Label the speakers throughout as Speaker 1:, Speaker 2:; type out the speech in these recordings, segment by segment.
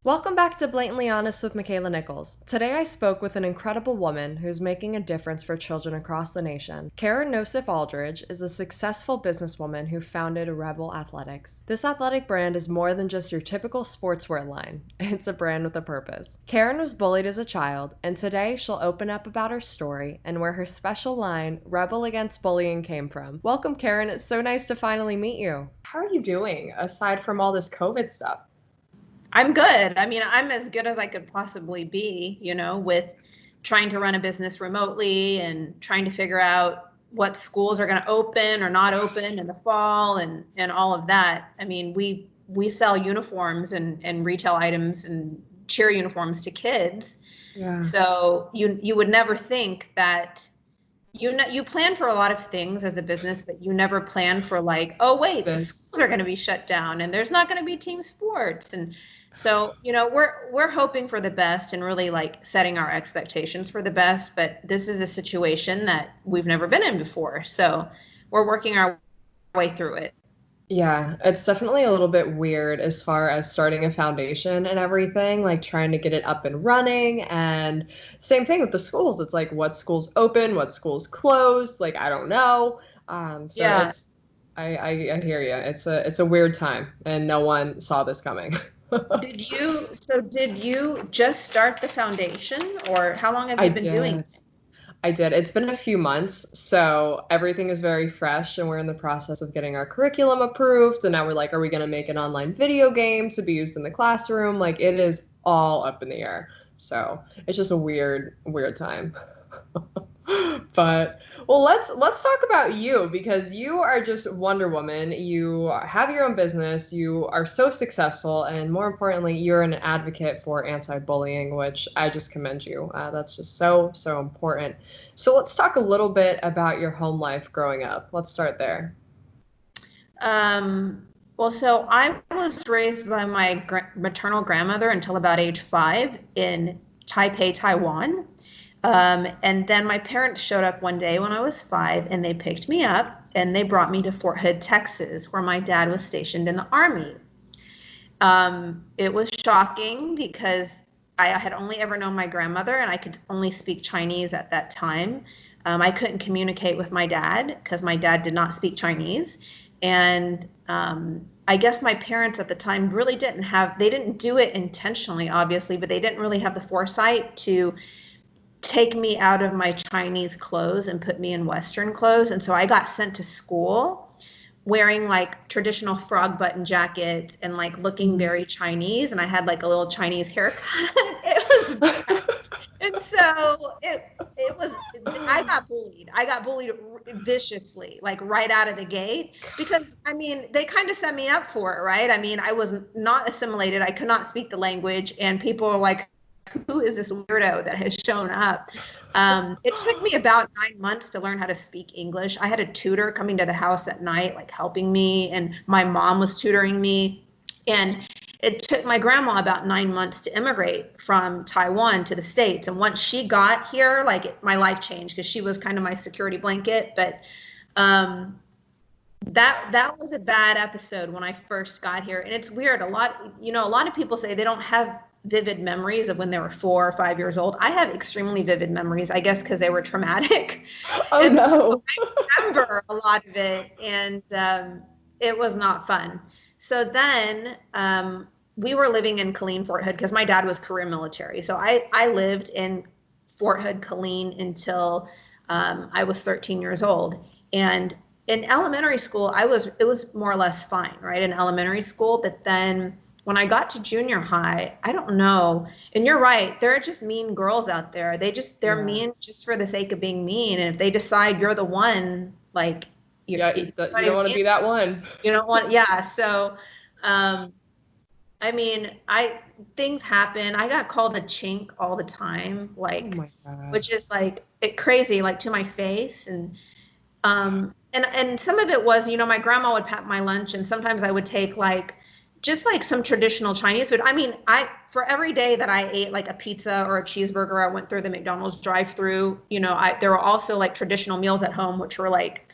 Speaker 1: Welcome back to Blatantly Honest with Michaela Nichols. Today I spoke with an incredible woman who's making a difference for children across the nation. Noseff Aldridge is a successful businesswoman who founded Rebel Athletics. This athletic brand is more than just your typical sportswear line. It's a brand with a purpose. Karen was bullied as a child, and today she'll open up about her story and where her special line, Rebel Against Bullying, came from. Welcome, Karen. It's so nice to finally meet you. How are you doing, aside from all this COVID stuff?
Speaker 2: I'm good. I mean, I'm as good as I could possibly be, with trying to run a business remotely and trying to figure out what schools are going to open or not open in the fall and all of that. I mean, we sell uniforms and retail items and cheer uniforms to kids.
Speaker 1: Yeah.
Speaker 2: So you would never think that you plan for a lot of things as a business, but you never plan for like, oh wait, the schools are going to be shut down and there's not going to be team sports. And so, we're hoping for the best and really like setting our expectations for the best, but this is a situation that we've never been in before. So we're working our way through it.
Speaker 1: Yeah, it's definitely a little bit weird as far as starting a foundation and everything, like trying to get it up and running. And same thing with the schools. It's like what schools open, what schools closed, like I don't know. So
Speaker 2: Yeah.
Speaker 1: it's I hear you. It's a weird time and no one saw this coming.
Speaker 2: Did you just start the foundation, or how long have
Speaker 1: I
Speaker 2: you been doing
Speaker 1: did. I did. It's been a few months, so everything is very fresh, and we're in the process of getting our curriculum approved. And now we're like, are we going to make an online video game to be used in the classroom? Like, it is all up in the air. So it's just a weird, weird time. But well, let's talk about you because you are just Wonder Woman. You have your own business. You are so successful, and more importantly, you're an advocate for anti-bullying, which I just commend you. That's just so important. So let's talk a little bit about your home life growing up. Let's start there.
Speaker 2: Well, so I was raised by my maternal grandmother until about age 5 in Taipei, Taiwan. And then my parents showed up one day when I was 5 and they picked me up and they brought me to Fort Hood, Texas, where my dad was stationed in the Army. It was shocking because I had only ever known my grandmother and I could only speak Chinese at that time. I couldn't communicate with my dad because my dad did not speak Chinese. And I guess my parents at the time really they didn't do it intentionally, obviously, but they didn't really have the foresight to take me out of my Chinese clothes and put me in Western clothes. And so I got sent to school wearing like traditional frog button jackets and like looking very Chinese. And I had like a little Chinese haircut. It was bad. And so it was, I got bullied. I got bullied viciously, like right out of the gate, because I mean, they kind of set me up for it, right? I mean, I was not assimilated. I could not speak the language. And people were like, who is this weirdo that has shown up? It took me about 9 months to learn how to speak English. I had a tutor coming to the house at night, like helping me, and my mom was tutoring me. And it took my grandma about 9 months to immigrate from Taiwan to the States. And once she got here, like my life changed because she was kind of my security blanket. But that was a bad episode when I first got here. And it's weird. A lot of people say they don't have vivid memories of when they were 4 or 5 years old. I have extremely vivid memories, I guess, because they were traumatic.
Speaker 1: Oh
Speaker 2: And so
Speaker 1: no.
Speaker 2: I remember a lot of it, and it was not fun. So then we were living in Killeen, Fort Hood, because my dad was career military. So I lived in Fort Hood, Killeen until I was 13 years old. And in elementary school, it was more or less fine, right? In elementary school, but then when I got to junior high, I don't know. And you're right, there are just mean girls out there. They're
Speaker 1: Yeah.
Speaker 2: mean just for the sake of being mean. And if they decide you're the one, like
Speaker 1: Yeah,
Speaker 2: you know
Speaker 1: you
Speaker 2: what
Speaker 1: don't
Speaker 2: I
Speaker 1: want to
Speaker 2: mean?
Speaker 1: be that one.
Speaker 2: You don't want, yeah. So, um, I mean, things happen. I got called a chink all the time,
Speaker 1: Oh
Speaker 2: like,
Speaker 1: my God.
Speaker 2: which is like it crazy, like to my face. And some of it was, my grandma would pack my lunch, and sometimes I would take like just like some traditional Chinese food. I mean, I for every day that I ate like a pizza or a cheeseburger, I went through the McDonald's drive-through. There were also like traditional meals at home, which were like,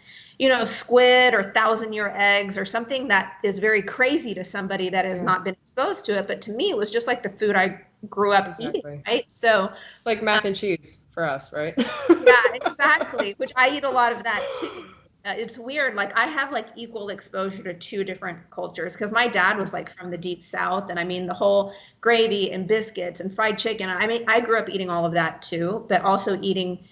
Speaker 2: squid or thousand-year eggs or something that is very crazy to somebody that has
Speaker 1: Yeah,
Speaker 2: not been exposed to it. But to me, it was just like the food I grew up eating,
Speaker 1: exactly.
Speaker 2: right? So,
Speaker 1: Like mac and cheese for us, right?
Speaker 2: yeah, exactly. Which I eat a lot of that too. It's weird. Like I have like equal exposure to two different cultures because my dad was
Speaker 1: Nice.
Speaker 2: like from the deep south, and I mean the whole gravy and biscuits and fried chicken. I mean, I grew up eating all of that too, but also eating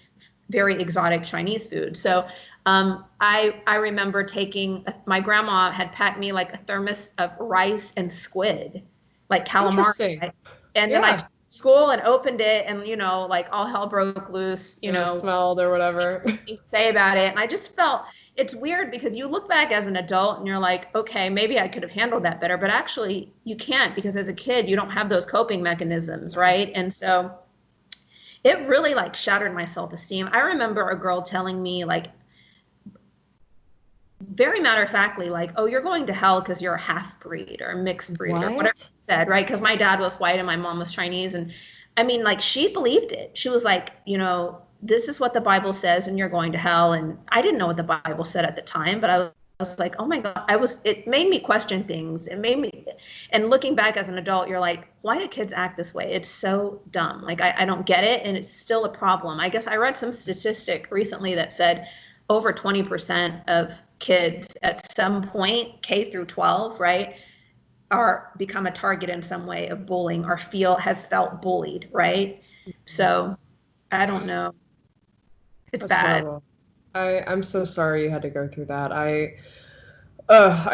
Speaker 2: very exotic Chinese food. So I remember taking my grandma had packed me like a thermos of rice and squid, like calamari,
Speaker 1: Interesting.
Speaker 2: right? And then I
Speaker 1: Yeah.
Speaker 2: took it to school and opened it, and like all hell broke loose.
Speaker 1: And it smelled or whatever.
Speaker 2: Thing to say about it, and I just felt it's weird because you look back as an adult and you're like, okay, maybe I could have handled that better, but actually you can't because as a kid you don't have those coping mechanisms, right? And so it really like shattered my self-esteem. I remember a girl telling me like very matter of factly, like, oh, you're going to hell because you're a half breed or a mixed breed or whatever
Speaker 1: What?
Speaker 2: she said, right? Because my dad was white and my mom was Chinese. And I mean, like, she believed it. She was like, this is what the Bible says and you're going to hell. And I didn't know what the Bible said at the time, but I was like, oh my God, it made me question things. It made me, and looking back as an adult, you're like, why do kids act this way? It's so dumb. Like, I don't get it. And it's still a problem. I guess I read some statistic recently that said over 20% of kids at some point, K through 12, right, are become a target in some way of bullying or have felt bullied, right? So I don't know. It's
Speaker 1: That's
Speaker 2: bad.
Speaker 1: horrible. I'm so sorry you had to go through that. I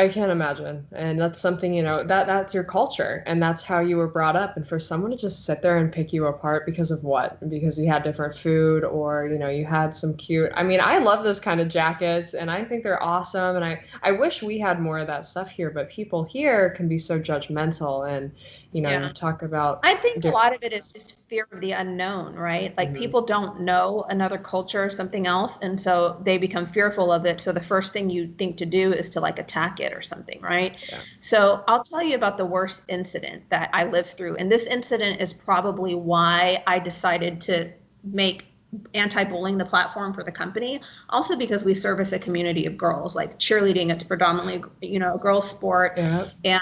Speaker 1: can't imagine. And that's something, that's your culture and that's how you were brought up. And for someone to just sit there and pick you apart because of what? Because you had different food or, you had some cute. I mean, I love those kind of jackets and I think they're awesome. And I wish we had more of that stuff here, but people here can be so judgmental and, you
Speaker 2: Yeah.
Speaker 1: talk about
Speaker 2: I think a
Speaker 1: different.
Speaker 2: lot of it is just fear of the unknown, right? Like
Speaker 1: Mhm.
Speaker 2: people don't know another culture or something else, and so they become fearful of it. So the first thing you think to do is to like attack it or something, right?
Speaker 1: Yeah.
Speaker 2: So I'll tell you about the worst incident that I lived through. And this incident is probably why I decided to make anti-bullying the platform for the company. Also because we service a community of girls, like cheerleading, it's predominantly, a girls sport.
Speaker 1: Yeah.
Speaker 2: And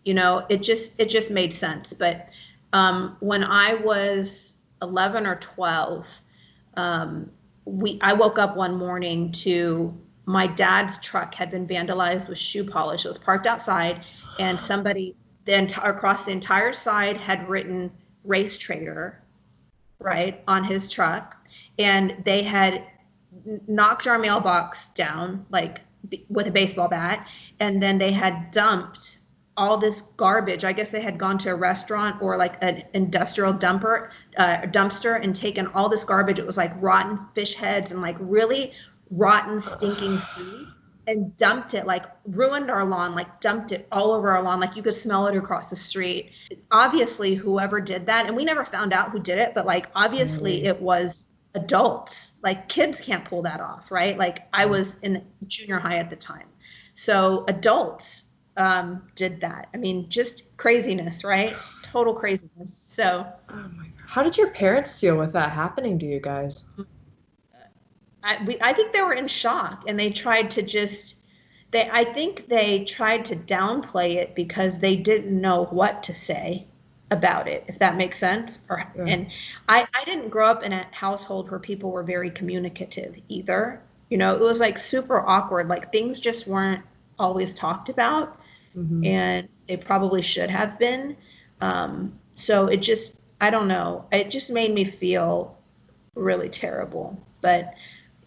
Speaker 2: it just made sense. But when I was 11 or 12, I woke up one morning to my dad's truck had been vandalized with shoe polish. It was parked outside, and somebody across the entire side had written "race traitor" right on his truck, and they had knocked our mailbox down like with a baseball bat, and then they had dumped all this garbage. I guess they had gone to a restaurant or like an industrial dumpster and taken all this garbage. It was like rotten fish heads and like really rotten, stinking food, and dumped it, like ruined our lawn, like dumped it all over our lawn. Like you could smell it across the street. Obviously, whoever did that, and we never found out who did it, but like obviously
Speaker 1: Really?
Speaker 2: it was adults. Like kids can't pull that off, right? Like I
Speaker 1: Yeah.
Speaker 2: was in junior high at the time. So adults did that. I mean, just craziness, right? Total craziness. So
Speaker 1: Oh my God. How did your parents deal with that happening to you guys?
Speaker 2: I think they were in shock, and they tried to just I think they tried to downplay it because they didn't know what to say about it, if that makes sense.
Speaker 1: Yeah.
Speaker 2: And I didn't grow up in a household where people were very communicative either. It was like super awkward. Like things just weren't always talked about,
Speaker 1: Hmm.
Speaker 2: and it probably should have been. So I don't know. It just made me feel really terrible. But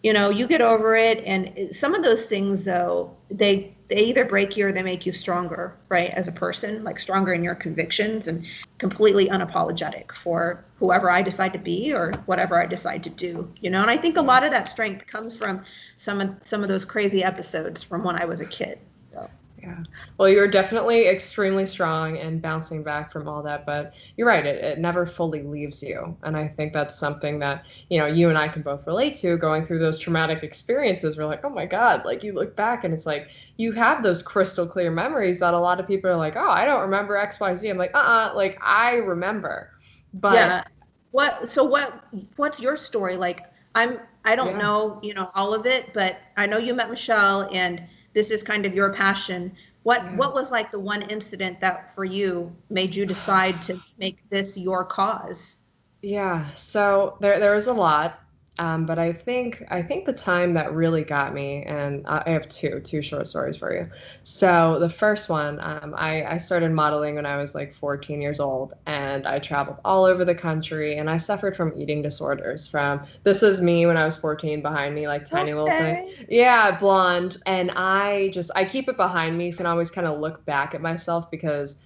Speaker 2: you get over it, and some of those things though, they either break you or they make you stronger, right? As a person, like stronger in your convictions and completely unapologetic for whoever I decide to be or whatever I decide to do. And I think a
Speaker 1: Yeah.
Speaker 2: lot of that strength comes from some of those crazy episodes from when I was a kid. So
Speaker 1: Yeah. Well, you're definitely extremely strong and bouncing back from all that, but you're right, it never fully leaves you. And I think that's something that, you and I can both relate to going through those traumatic experiences. We're like, oh my God, like you look back and it's like you have those crystal clear memories that a lot of people are like, oh, I don't remember XYZ. I'm like, like I remember. But
Speaker 2: yeah. What's your story like? I don't
Speaker 1: Yeah.
Speaker 2: know, all of it, but I know you met Michelle and this is kind of your passion.
Speaker 1: Yeah.
Speaker 2: What was like the one incident that for you made you decide to make this your cause?
Speaker 1: Yeah, so there was a lot, but I think the time that really got me, and I have two short stories for you. So the first one, I started modeling when I was like 14 years old, and I traveled all over the country, and I suffered from eating disorders. From this is me when I was 14, behind me, like tiny little thing,
Speaker 2: Okay.
Speaker 1: yeah, blonde, and I keep it behind me, and always kind of look back at myself because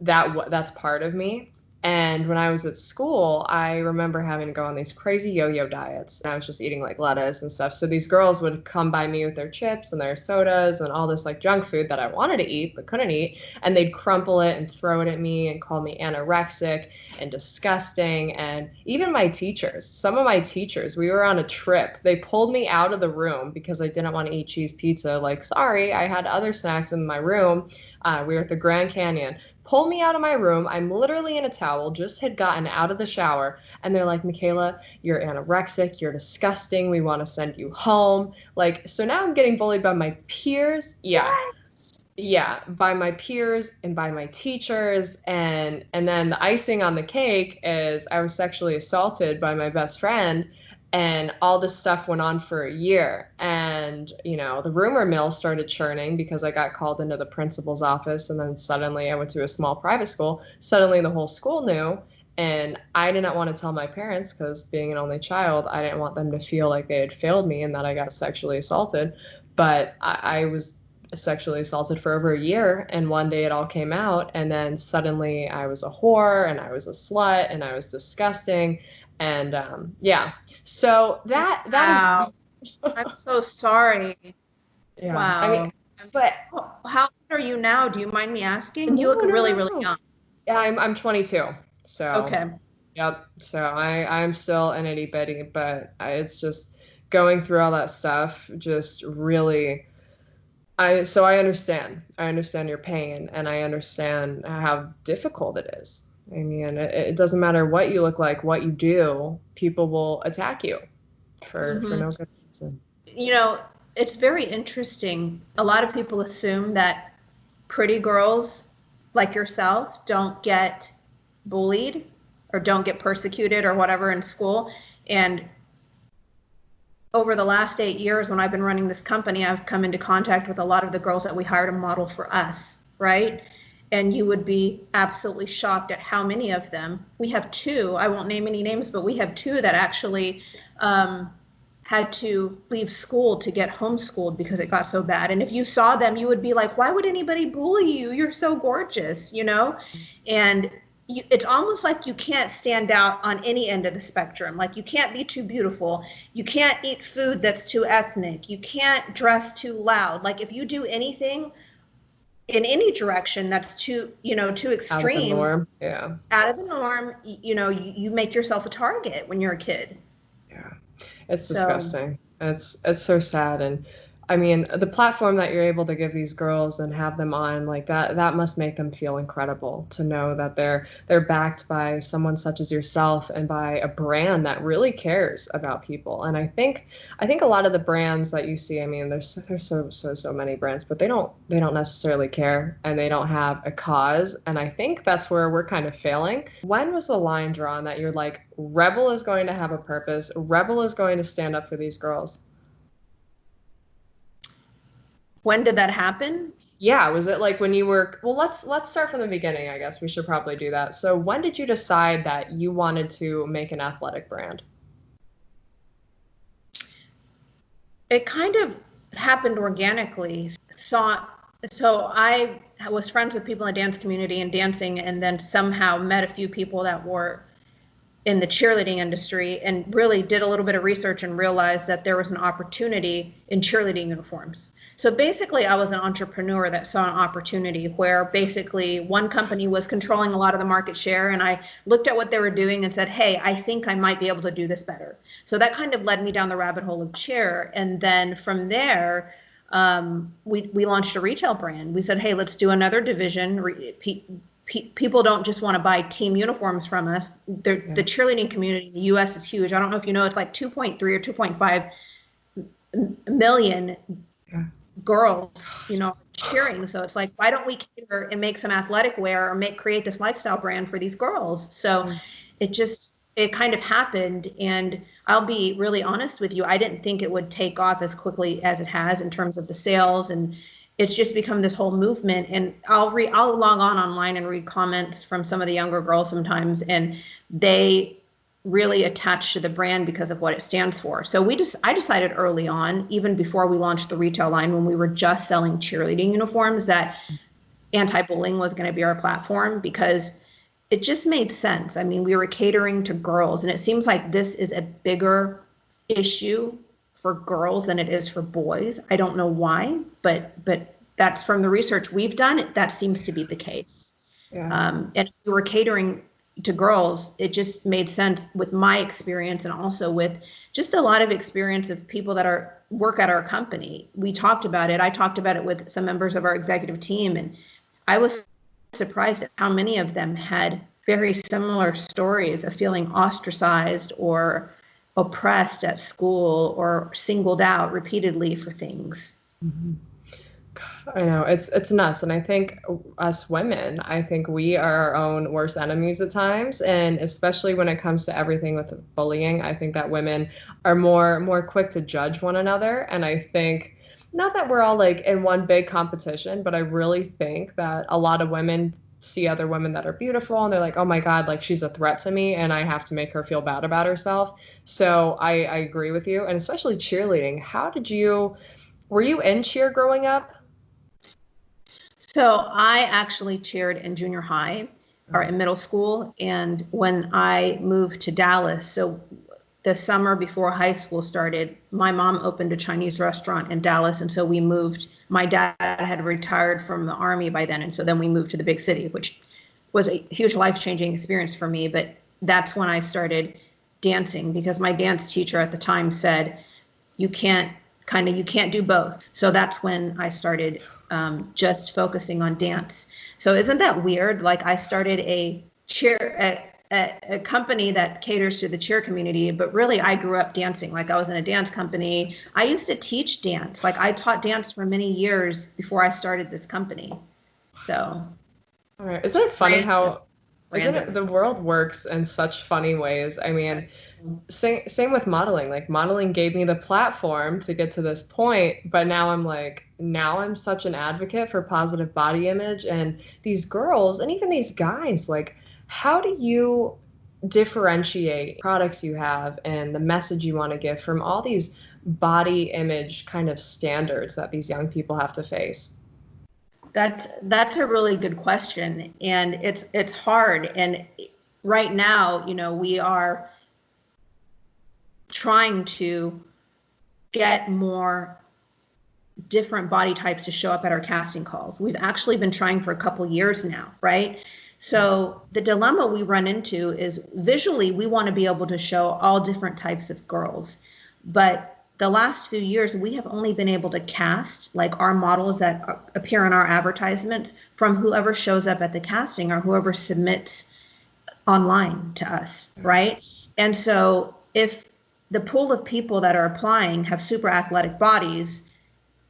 Speaker 1: that's part of me. And when I was at school, I remember having to go on these crazy yo-yo diets. And I was just eating like lettuce and stuff. So these girls would come by me with their chips and their sodas and all this like junk food that I wanted to eat but couldn't eat. And they'd crumple it and throw it at me and call me anorexic and disgusting. And even my teachers, some of my teachers, we were on a trip. They pulled me out of the room because I didn't want to eat cheese pizza. Like, sorry, I had other snacks in my room. We were at the Grand Canyon. Pull me out of my room. I'm literally in a towel, just had gotten out of the shower. And they're like, Michaela, you're anorexic. You're disgusting. We want to send you home. Like, so now I'm getting bullied by my peers. Yeah.
Speaker 2: What?
Speaker 1: Yeah, by my peers and by my teachers. And then the icing on the cake is I was sexually assaulted by my best friend, and all this stuff went on for a year. And the rumor mill started churning because I got called into the principal's office, and then suddenly I went to a small private school. Suddenly the whole school knew, and I didn't want to tell my parents because being an only child, I didn't want them to feel like they had failed me and that I got sexually assaulted. But I was sexually assaulted for over a year, and one day it all came out, and then suddenly I was a whore and I was a slut and I was disgusting. And yeah, so that is
Speaker 2: Wow. I'm so sorry.
Speaker 1: yeah, I mean,
Speaker 2: Wow.
Speaker 1: but
Speaker 2: How old are you now? Do you mind me asking? You
Speaker 1: no,
Speaker 2: look
Speaker 1: no,
Speaker 2: really,
Speaker 1: no,
Speaker 2: really
Speaker 1: no.
Speaker 2: young.
Speaker 1: Yeah, I'm 22. So
Speaker 2: Okay.
Speaker 1: yep, so I'm still an itty bitty, but it's just going through all that stuff just really. I understand. I understand your pain, and I understand how difficult it is. I mean, it doesn't matter what you look like, what you do, people will attack you for
Speaker 2: Hmm.
Speaker 1: no good reason.
Speaker 2: You know, it's very interesting. A lot of people assume that pretty girls like yourself don't get bullied or don't get persecuted or whatever in school. And over the last 8 years, when I've been running this company, I've come into contact with a lot of the girls that we hired to model for us, right? And you would be absolutely shocked at how many of them. We have two, I won't name any names, but we have two that actually had to leave school to get homeschooled because it got so bad. And if you saw them, you would be like, why would anybody bully you? You're so gorgeous, you know? And it's almost like you can't stand out on any end of the spectrum. Like you can't be too beautiful. You can't eat food that's too ethnic. You can't dress too loud. Like if you do anything in any direction that's too
Speaker 1: Out of the
Speaker 2: extreme,
Speaker 1: norm. Yeah.
Speaker 2: out of the norm, you make yourself a target when you're a kid.
Speaker 1: Yeah. It's
Speaker 2: So,
Speaker 1: disgusting. It's so sad. And I mean, the platform that you're able to give these girls and have them on like that must make them feel incredible to know that they're backed by someone such as yourself and by a brand that really cares about people. And I think a lot of the brands that you see, I mean, there's so many brands, but they don't necessarily care, and they don't have a cause. And I think that's where we're kind of failing. When was the line drawn that you're like, Rebel is going to have a purpose, Rebel is going to stand up for these girls?
Speaker 2: when did that happen?
Speaker 1: Yeah, was it like when you were, well, let's start from the beginning, I guess. We should probably do that. So when did you decide that you wanted to make an athletic brand?
Speaker 2: It kind of happened organically. So I was friends with people in the dance community and dancing, and then somehow met a few people that were in the cheerleading industry and really did a little bit of research and realized that there was an opportunity in cheerleading uniforms. So basically, I was an entrepreneur that saw an opportunity where basically one company was controlling a lot of the market share. And I looked at what they were doing and said, hey, I think I might be able to do this better. So that kind of led me down the rabbit hole of cheer. And then from there, we launched a retail brand. We said, hey, let's do another division, people don't just want to buy team uniforms from us. The cheerleading community in the U.S. is huge. I don't know if you know, it's like 2.3 or 2.5 million girls, cheering. So it's like, why don't we cater and make some athletic wear or create this lifestyle brand for these girls? So it kind of happened. And I'll be really honest with you, I didn't think it would take off as quickly as it has in terms of the sales, and it's just become this whole movement. And I'll log online and read comments from some of the younger girls sometimes, and they really attached to the brand because of what it stands for. So I decided early on, even before we launched the retail line, when we were just selling cheerleading uniforms, that anti-bullying was going to be our platform, because it just made sense. I mean, we were catering to girls, and it seems like this is a bigger issue for girls than it is for boys. I don't know why, but that's from the research we've done. That seems to be the case. And if we were catering to girls, it just made sense with my experience, and also with just a lot of experience of people that work at our company. We talked about it. I talked about it with some members of our executive team, and I was surprised at how many of them had very similar stories of feeling ostracized or oppressed at school or singled out repeatedly for things.
Speaker 1: I know, it's nuts. And I think us women, I think we are our own worst enemies at times. And especially when it comes to everything with bullying, I think that women are more quick to judge one another. And I think, not that we're all like in one big competition, but I really think that a lot of women see other women that are beautiful and they're like, oh my God, like she's a threat to me and I have to make her feel bad about herself. So I agree with you. And especially cheerleading. Were you in cheer growing up?
Speaker 2: So I actually cheered in junior high or in middle school. And when I moved to Dallas, so the summer before high school started, my mom opened a Chinese restaurant in Dallas. And so we moved. My dad had retired from the Army by then. And so then we moved to the big city, which was a huge life-changing experience for me. But that's when I started dancing, because my dance teacher at the time said, you can't do both. So that's when I started just focusing on dance. So isn't that weird? Like, I started a company that caters to the cheer community, but really I grew up dancing. Like, I was in a dance company. I used to teach dance. Like, I taught dance for many years before I started this company. So,
Speaker 1: all right. Isn't it funny how isn't it the world works in such funny ways? I mean, same with modeling. Like, modeling gave me the platform to get to this point, but now I'm such an advocate for positive body image, and these girls and even these guys, like, how do you differentiate products you have and the message you want to give from all these body image kind of standards that these young people have to face?
Speaker 2: That's a really good question, and it's hard. And right now, we are trying to get more different body types to show up at our casting calls. We've actually been trying for a couple years now, right? So the dilemma we run into is, visually, we want to be able to show all different types of girls. But the last few years, we have only been able to cast, like, our models that appear in our advertisements from whoever shows up at the casting or whoever submits online to us, right? And so if the pool of people that are applying have super athletic bodies,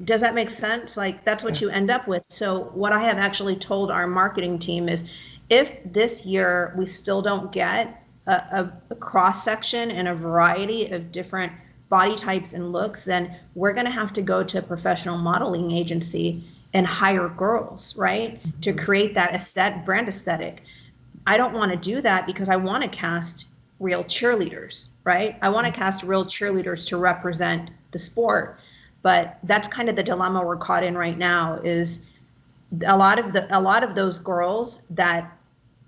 Speaker 2: does that make sense? Like, that's what you end up with. So what I have actually told our marketing team is, if this year we still don't get a cross section and a variety of different body types and looks, then we're going to have to go to a professional modeling agency and hire girls, right? To create that brand aesthetic. I don't want to do that, because I want to cast real cheerleaders, right? I want to cast real cheerleaders to represent the sport. But that's kind of the dilemma we're caught in right now, is a lot of those girls that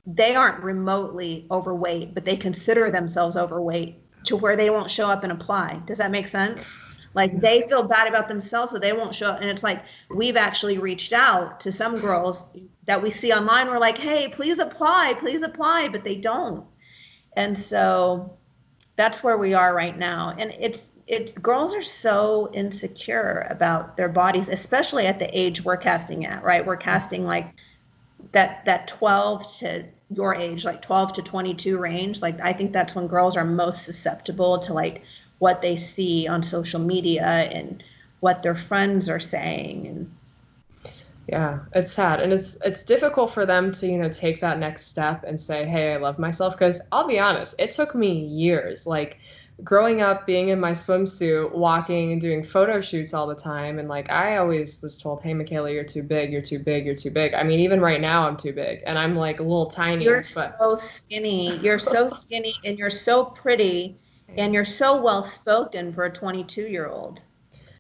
Speaker 2: they aren't remotely overweight, but they consider themselves overweight to where they won't show up and apply. Does that make sense? Like, they feel bad about themselves, so they won't show up. And it's like, we've actually reached out to some girls that we see online. We're like, hey, please apply, but they don't. And so that's where we are right now. And it's girls are so insecure about their bodies, especially at the age we're casting at, right? We're casting like that 12 to your age, like 12 to 22 range, like I think that's when girls are most susceptible to like what they see on social media and what their friends are saying. And
Speaker 1: Yeah, it's sad. And it's difficult for them to, take that next step and say, "Hey, I love myself." Because I'll be honest, it took me years. Like growing up, being in my swimsuit, walking and doing photo shoots all the time. And like I always was told, "Hey, Michaela, you're too big, you're too big, you're too big." I mean, even right now I'm too big and I'm like a little
Speaker 2: you're
Speaker 1: tiny, but
Speaker 2: so skinny. You're so skinny and you're so pretty and you're
Speaker 1: thanks.
Speaker 2: so well spoken for a 22-year-old.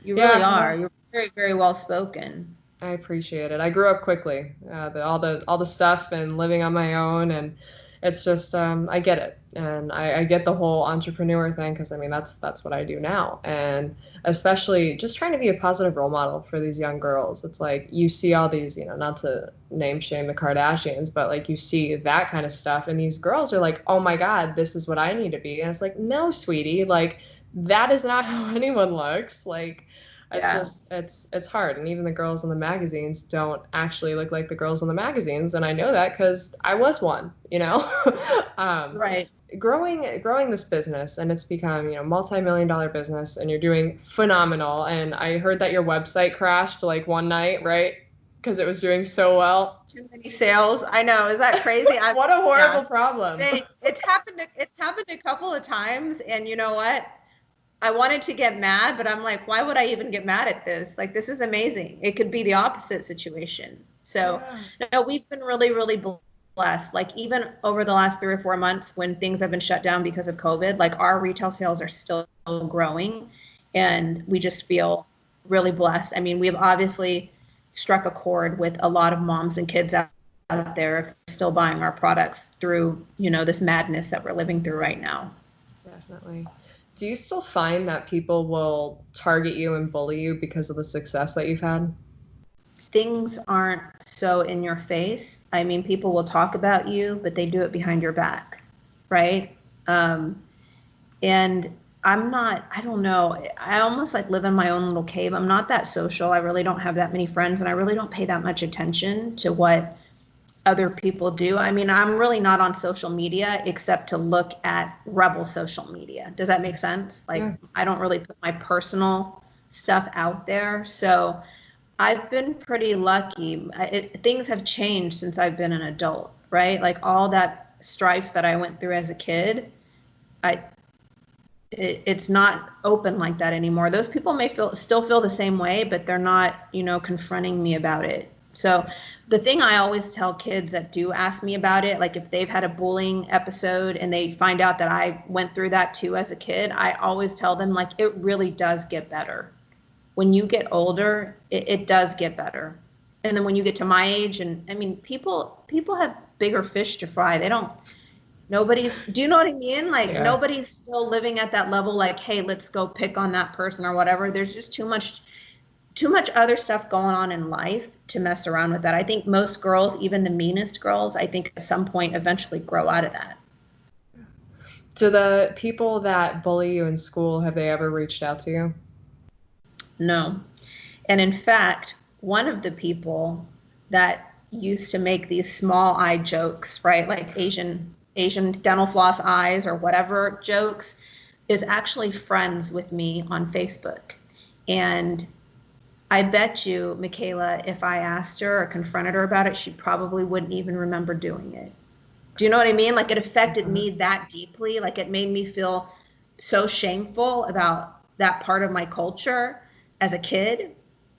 Speaker 2: You really
Speaker 1: Yeah,
Speaker 2: are.
Speaker 1: well,
Speaker 2: You're very, very well spoken.
Speaker 1: I appreciate it. I grew up quickly, all the stuff and living on my own, and it's just I get it, and I get the whole entrepreneur thing because I mean that's what I do now, and especially just trying to be a positive role model for these young girls. It's like you see all these, not to name shame the Kardashians, but like you see that kind of stuff, and these girls are like, oh my God, this is what I need to be, and it's like, no, sweetie, like that is not how anyone looks, like it's
Speaker 2: Yeah.
Speaker 1: just it's hard, and even the girls in the magazines don't actually look like the girls in the magazines, and I know that because I was one, um,
Speaker 2: Right.
Speaker 1: growing this business, and it's become, multi-million dollar business, and you're doing phenomenal, and I heard that your website crashed like one night, right? Because it was doing so well.
Speaker 2: Too many sales. I know. Is that crazy?
Speaker 1: What a
Speaker 2: Yeah.
Speaker 1: horrible problem.
Speaker 2: It's happened a couple of times, and you know what? I wanted to get mad, but I'm like, why would I even get mad at this? Like, this is amazing. It could be the opposite situation. So,
Speaker 1: Yeah.
Speaker 2: no, we've been really, really blessed. Like, even over the last 3 or 4 months when things have been shut down because of COVID, like, our retail sales are still growing. And we just feel really blessed. I mean, we've obviously struck a chord with a lot of moms and kids out there still buying our products through, this madness that we're living through right now.
Speaker 1: Definitely. Do you still find that people will target you and bully you because of the success that you've had?
Speaker 2: Things aren't so in your face. I mean, people will talk about you, but they do it behind your back, right? Um, and I don't know, I almost like live in my own little cave. I'm not that social. I really don't have that many friends, and I really don't pay that much attention to what other people do. I mean, I'm really not on social media except to look at rebel social media. Does that make sense? Like,
Speaker 1: Yeah.
Speaker 2: I don't really put my personal stuff out there. So I've been pretty lucky. Things have changed since I've been an adult, right? Like all that strife that I went through as a kid, I it's not open like that anymore. Those people may still feel the same way, but they're not, confronting me about it. So the thing I always tell kids that do ask me about it, like if they've had a bullying episode and they find out that I went through that too as a kid, I always tell them like it really does get better. When you get older, it does get better. And then when you get to my age, and I mean, people have bigger fish to fry. They don't Nobody's, do you know what I mean? Like
Speaker 1: Yeah.
Speaker 2: nobody's still living at that level, like, hey, let's go pick on that person or whatever. There's just too much other stuff going on in life to mess around with that. I think most girls, even the meanest girls, I think at some point eventually grow out of that.
Speaker 1: Do the people that bully you in school, have they ever reached out to you?
Speaker 2: No. And in fact, one of the people that used to make these small eye jokes, right? Like Asian dental floss eyes or whatever jokes, is actually friends with me on Facebook. And I bet you, Michaela, if I asked her or confronted her about it, she probably wouldn't even remember doing it. Do you know what I mean? Like it affected
Speaker 1: Uh-huh.
Speaker 2: me that deeply. Like it made me feel so shameful about that part of my culture as a kid.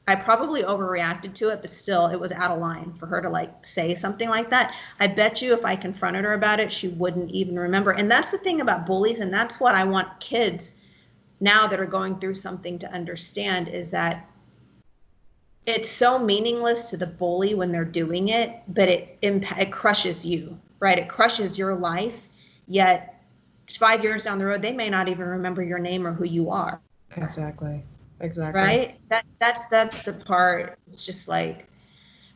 Speaker 2: I probably overreacted to it, but still, it was out of line for her to like say something like that. I bet you if I confronted her about it, she wouldn't even remember. And that's the thing about bullies, and that's what I want kids now that are going through something to understand is that it's so meaningless to the bully when they're doing it, but it crushes you, right? It crushes your life. Yet 5 years down the road, they may not even remember your name or who you are,
Speaker 1: Exactly. Exactly.
Speaker 2: right? That's the part. It's just like,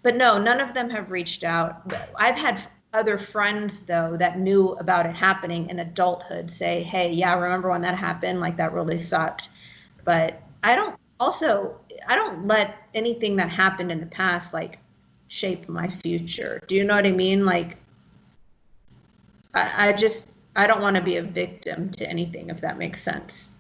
Speaker 2: but no, none of them have reached out. I've had other friends though that knew about it happening in adulthood say, "Hey, yeah, remember when that happened? Like that really sucked." But I don't let anything that happened in the past like shape my future. Do you know what I mean? Like, I don't want to be a victim to anything, if that makes sense.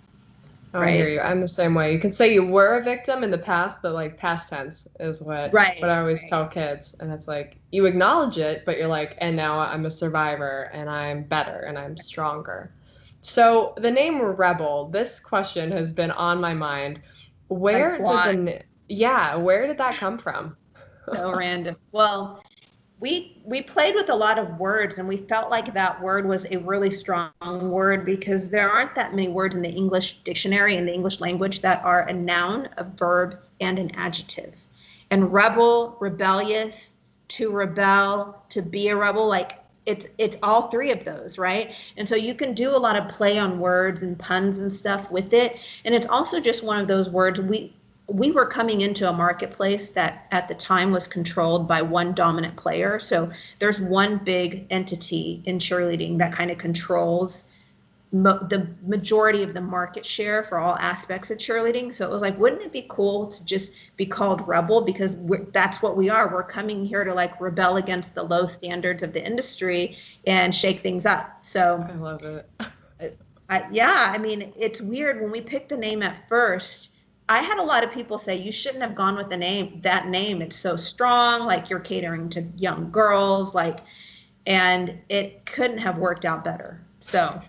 Speaker 1: Oh, I hear
Speaker 2: Right?
Speaker 1: you. I'm the same way. You could say you were a victim in the past, but like past tense is what
Speaker 2: Right.
Speaker 1: I always
Speaker 2: Right.
Speaker 1: tell kids. And it's like you acknowledge it, but you're like, and now I'm a survivor and I'm better and I'm stronger. So the name Rebel, this question has been on my mind.
Speaker 2: Like,
Speaker 1: Where did
Speaker 2: why?
Speaker 1: yeah, where did that come from?
Speaker 2: So random. Well, we played with a lot of words, and we felt like that word was a really strong word because there aren't that many words in the English dictionary, in the English language, that are a noun, a verb, and an adjective. And rebel, rebellious, to rebel, to be a rebel, like it's all three of those, right? And so you can do a lot of play on words and puns and stuff with it. And it's also just one of those words we were coming into a marketplace that at the time was controlled by one dominant player. So there's one big entity in cheerleading that kind of controls the majority of the market share for all aspects of cheerleading. So it was like, wouldn't it be cool to just be called Rebel? Because that's what we are. We're coming here to like rebel against the low standards of the industry and shake things up. So
Speaker 1: I love it.
Speaker 2: yeah, I mean, it's weird when we picked the name at first. I had a lot of people say you shouldn't have gone with that name. It's so strong, like you're catering to young girls, like, and it couldn't have worked out better. So,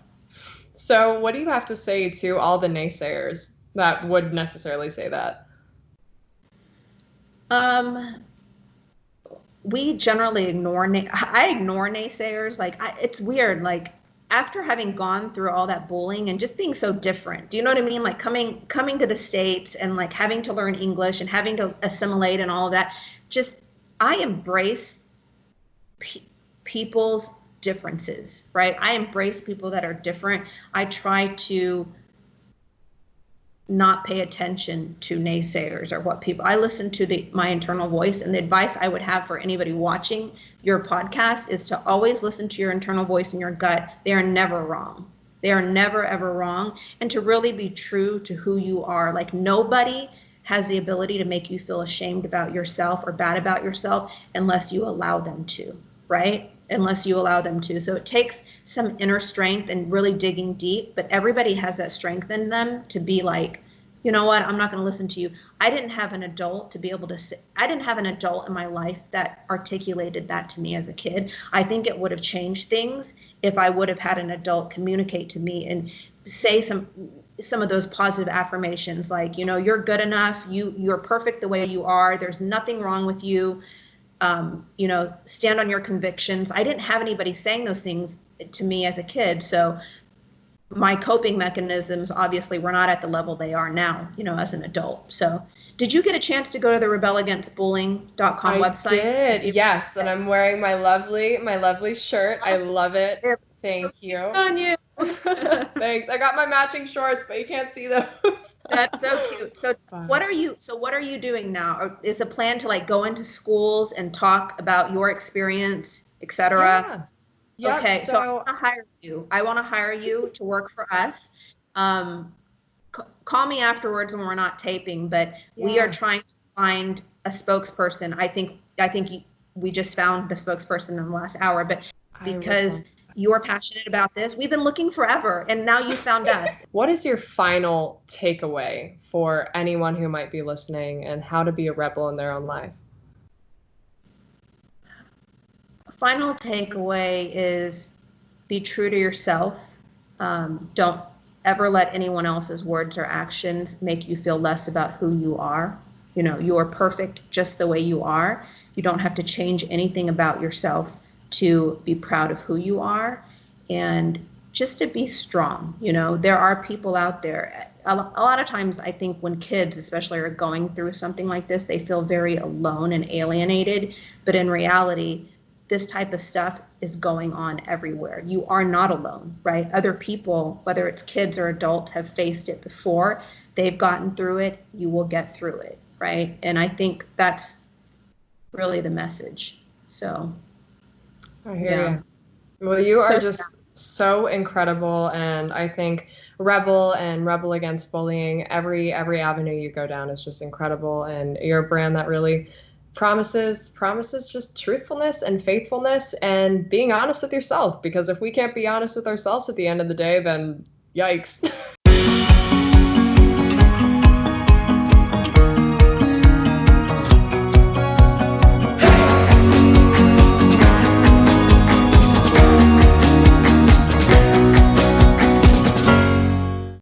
Speaker 1: So what do you have to say to all the naysayers that would necessarily say that?
Speaker 2: um, we generally I ignore naysayers. Like, it's weird. Like, after having gone through all that bullying and just being so different, do you know what I mean? Like coming to the States and like having to learn English and having to assimilate and all of that. Just I embrace pe- people's differences, right? I embrace people that are different. I try to not pay attention to naysayers or what people. I listen to my internal voice, and the advice I would have for anybody watching your podcast is to always listen to your internal voice and your gut. They are never wrong. They are never ever wrong, and to really be true to who you are. Like, nobody has the ability to make you feel ashamed about yourself or bad about yourself unless you allow them to, right? Unless you allow them to. So it takes some inner strength and really digging deep, but everybody has that strength in them to be like, you know what, I'm not going to listen to you. I didn't have an adult to be able to say, I didn't have an adult in my life that articulated that to me as a kid. I think it would have changed things if I would have had an adult communicate to me and say some of those positive affirmations, like, you know, you're good enough, you're perfect the way you are, there's nothing wrong with you. You know, stand on your convictions. I didn't have anybody saying those things to me as a kid. So my coping mechanisms obviously were not at the level they are now, you know, as an adult. So did you get a chance to go to the rebelagainstbullying.com
Speaker 1: I
Speaker 2: website and
Speaker 1: did,
Speaker 2: see?
Speaker 1: yes, and I'm wearing my lovely shirt. I love it.
Speaker 2: It was so
Speaker 1: Thank
Speaker 2: cute
Speaker 1: you.
Speaker 2: on you.
Speaker 1: Thanks. I got my matching shorts, but you can't see those.
Speaker 2: That's so cute. So
Speaker 1: Fun.
Speaker 2: what are you doing now? Or is a plan to like go into schools and talk about your experience, etc.?
Speaker 1: Yeah. Yep.
Speaker 2: Okay, so
Speaker 1: So
Speaker 2: I want to hire you to work for us. Um, call me afterwards when we're not taping, but we are
Speaker 1: yeah,
Speaker 2: trying to find a spokesperson. We just found the spokesperson in the last hour, but
Speaker 1: I would
Speaker 2: because
Speaker 1: love.
Speaker 2: you are passionate about this, we've been looking forever, and now you found us.
Speaker 1: What is your final takeaway for anyone who might be listening and how to be a rebel in their own life?
Speaker 2: Final takeaway is be true to yourself. Don't ever let anyone else's words or actions make you feel less about who you are. You know, you are perfect just the way you are. You don't have to change anything about yourself to be proud of who you are, and just to be strong. You know, there are people out there. A lot of times, I think when kids, especially, are going through something like this, they feel very alone and alienated. But in reality, this type of stuff is going on everywhere. You are not alone, right? Other people, whether it's kids or adults, have faced it before. They've gotten through it. You will get through it, right? And I think that's really the message. So,
Speaker 1: I hear
Speaker 2: yeah.
Speaker 1: you. Well, you are
Speaker 2: So sad.
Speaker 1: just so incredible, and I think Rebel and Rebel Against Bullying, every avenue you go down is just incredible, and you're a brand that really Promises, just truthfulness and faithfulness and being honest with yourself. Because if we can't be honest with ourselves at the end of the day, then yikes.